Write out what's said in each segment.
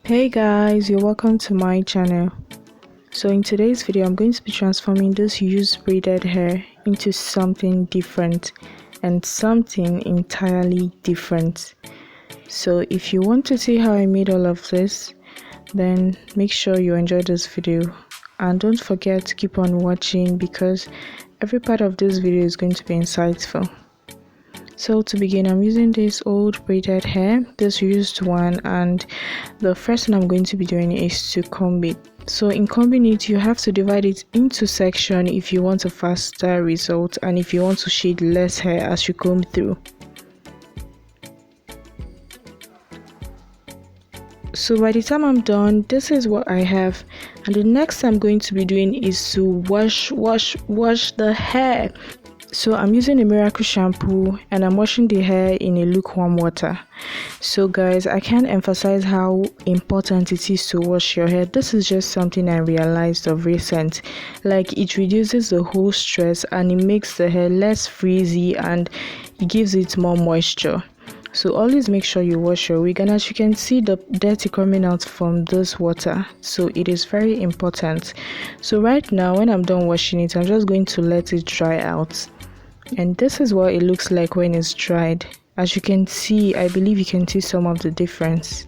Hey guys, you're welcome to my channel. So in today's video I'm going to be transforming this used braided hair into something different and something entirely different. So if you want to see how I made all of this, then make sure you enjoy this video and don't forget to keep on watching because every part of this video is going to be insightful. So to begin, I'm using this old braided hair, this used one, and the first thing I'm going to be doing is to comb it. So in combing it, you have to divide it into sections if you want a faster result and if you want to shed less hair as you comb through. So by the time I'm done, this is what I have, and the next I'm going to be doing is to wash the hair. So I'm using a miracle shampoo and I'm washing the hair in a lukewarm water. So guys, I can't emphasize how important it is to wash your hair. This is just something I realized of recent. Like, it reduces the whole stress and it makes the hair less frizzy and it gives it more moisture. So always make sure you wash your wig, and as you can see, the dirty coming out from this water, so it is very important. So right now when I'm done washing it, I'm just going to let it dry out, and this is what it looks like when it's dried. As you can see, I believe you can see some of the difference.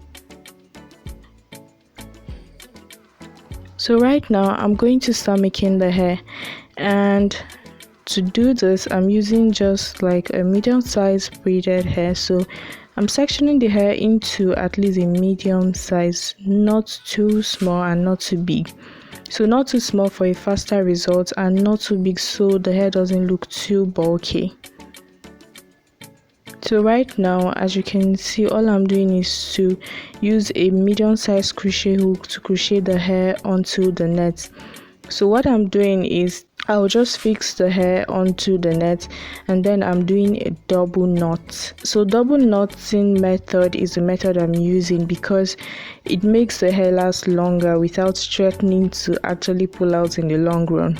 So right now I'm going to start making the hair, and to do this I'm using just like a medium-sized braided hair. So I'm sectioning the hair into at least a medium size, not too small and not too big. So not too small for a faster result and not too big so the hair doesn't look too bulky. So right now, as you can see, all I'm doing is to use a medium-sized crochet hook to crochet the hair onto the net. So what I'm doing is I'll just fix the hair onto the net, and then I'm doing a double knot. So double knotting method is the method I'm using because it makes the hair last longer without threatening to actually pull out in the long run.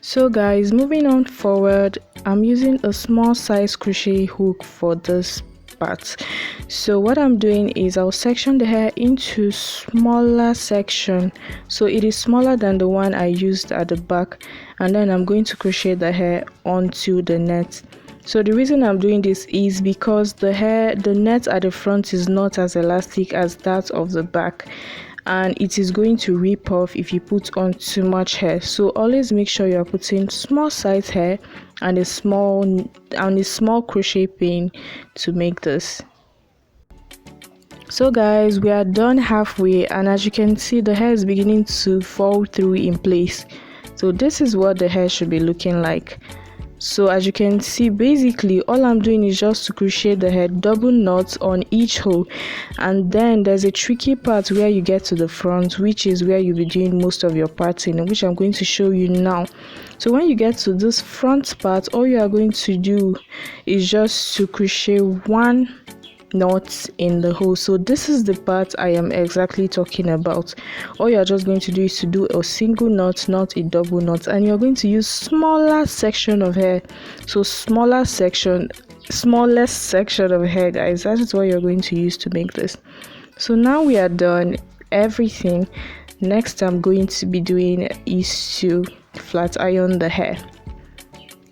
So guys, moving on forward, I'm using a small size crochet hook for this part. So what I'm doing is I'll section the hair into smaller section, so it is smaller than the one I used at the back, and then I'm going to crochet the hair onto the net. So the reason I'm doing this is because the net at the front is not as elastic as that of the back, and it is going to rip off if you put on too much hair. So always make sure you are putting small size hair and a small crochet pin to make this. So guys, we are done halfway, and as you can see, the hair is beginning to fall through in place. So this is what the hair should be looking like. So as you can see, basically all I'm doing is just to crochet the hair, double knots on each hole, and then there's a tricky part where you get to the front, which is where you'll be doing most of your parting, which I'm going to show you now. So when you get to this front part, all you are going to do is just to crochet one knot in the hole. So this is the part I am exactly talking about. All you're just going to do is to do a single knot, not a double knot, and you're going to use smaller section of hair. So smallest section of hair, guys. That is what you're going to use to make this. So now we are done everything. Next I'm going to be doing is to flat iron the hair.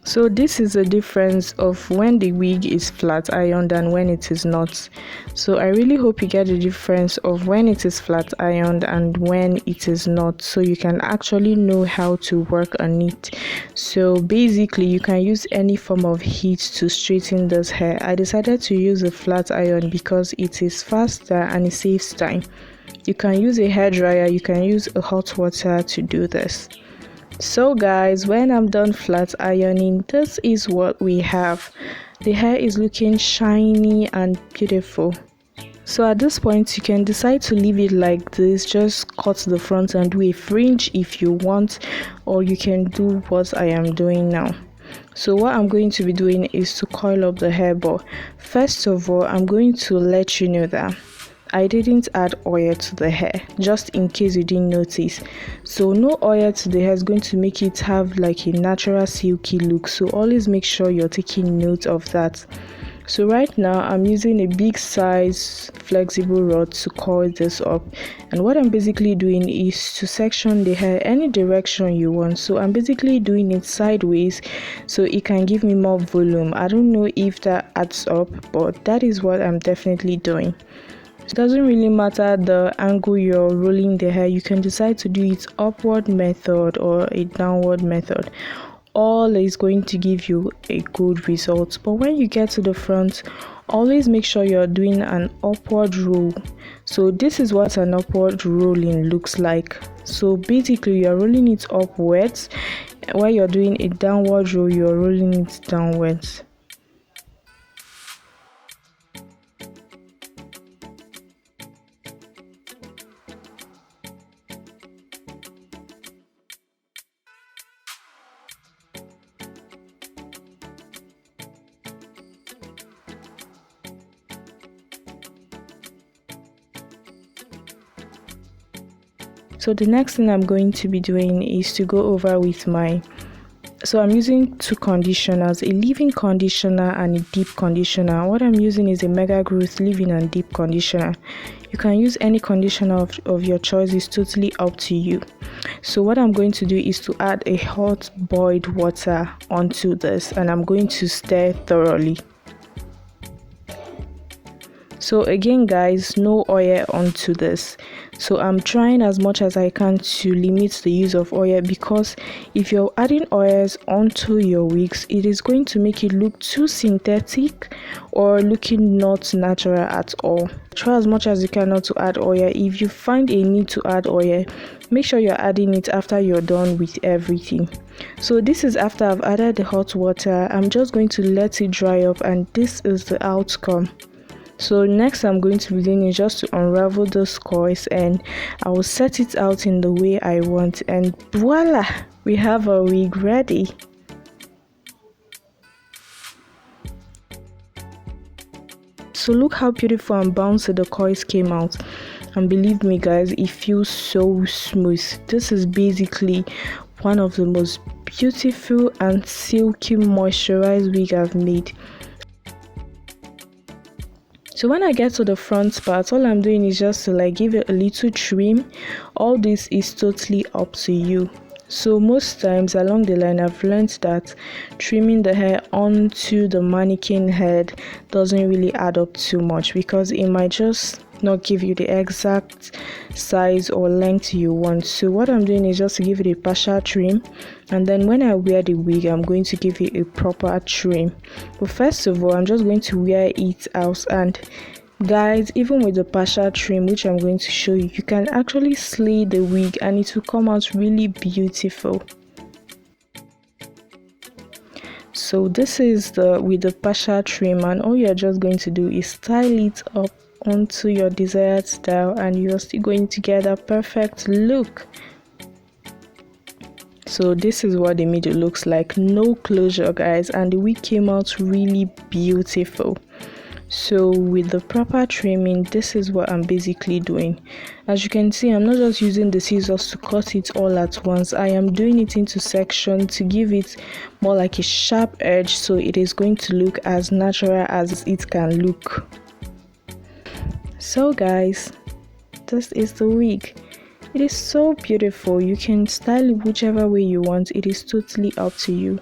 So this is the difference of when the wig is flat ironed and when it is not. So I really hope you get the difference of when it is flat ironed and when it is not, so you can actually know how to work on it. So basically you can use any form of heat to straighten this hair. I decided to use a flat iron because it is faster and it saves time. You can use a hairdryer, you can use a hot water to do this. So guys, when I'm done flat ironing, this is what we have. The hair is looking shiny and beautiful. So at this point you can decide to leave it like this, just cut the front and do a fringe if you want, or you can do what I am doing now. So what I'm going to be doing is to coil up the hair, but first of all I'm going to let you know that I didn't add oil to the hair, just in case you didn't notice. So no oil to the hair is going to make it have like a natural silky look, so always make sure you're taking note of that. So right now I'm using a big size flexible rod to coil this up, and what I'm basically doing is to section the hair any direction you want. So I'm basically doing it sideways so it can give me more volume. I don't know if that adds up, but that is what I'm definitely doing. It doesn't really matter the angle you're rolling the hair. You can decide to do it upward method or a downward method. All is going to give you a good result. But when you get to the front, always make sure you're doing an upward roll. So this is what an upward rolling looks like. So basically you're rolling it upwards, while you're doing a downward roll, you're rolling it downwards. So the next thing I'm going to be doing is to go over with so I'm using two conditioners, a leave-in conditioner and a deep conditioner. What I'm using is a Mega Growth leave-in and deep conditioner. You can use any conditioner of your choice, it's totally up to you. So what I'm going to do is to add a hot boiled water onto this, and I'm going to stir thoroughly. So again guys, no oil onto this. So I'm trying as much as I can to limit the use of oil, because if you're adding oils onto your wigs, it is going to make it look too synthetic or looking not natural at all. Try as much as you can not to add oil. If you find a need to add oil, make sure you're adding it after you're done with everything. So this is after I've added the hot water. I'm just going to let it dry up, and this is the outcome. So next I'm going to be doing is just to unravel those coils, and I will set it out in the way I want, and voila, we have our wig ready. So look how beautiful and bouncy the coils came out, and believe me guys, it feels so smooth. This is basically one of the most beautiful and silky moisturized wig I've made. So when I get to the front part, all I'm doing is just to like give it a little trim. All this is totally up to you. So most times along the line, I've learned that trimming the hair onto the mannequin head doesn't really add up too much, because it might just not give you the exact size or length you want. So what I'm doing is just to give it a partial trim, and then when I wear the wig, I'm going to give it a proper trim. But first of all, I'm just going to wear it out, and guys, even with the partial trim, which I'm going to show you, you can actually slay the wig and it will come out really beautiful. So this is with the partial trim, and all you're just going to do is style it up onto your desired style, and you're still going to get a perfect look. So this is what the middle looks like, no closure guys, and the wig came out really beautiful. So with the proper trimming, this is what I'm basically doing. As you can see, I'm not just using the scissors to cut it all at once. I am doing it into sections to give it more like a sharp edge, so it is going to look as natural as it can look. So guys, this is the wig. It is so beautiful. You can style it whichever way you want. It is totally up to you.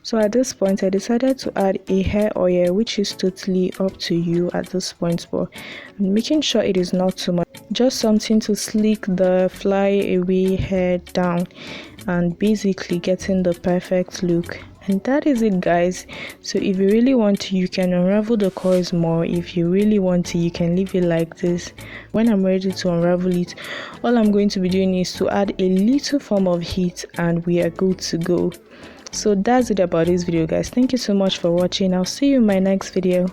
So at this point, I decided to add a hair oil, which is totally up to you at this point, but I'm making sure it is not too much. Just something to slick the fly away hair down, and basically getting the perfect look. And that is it guys. So if you really want to, you can unravel the coils more. If you really want to, you can leave it like this. When I'm ready to unravel it, all I'm going to be doing is to add a little form of heat, and we are good to go. So that's it about this video guys. Thank you so much for watching. I'll see you in my next video.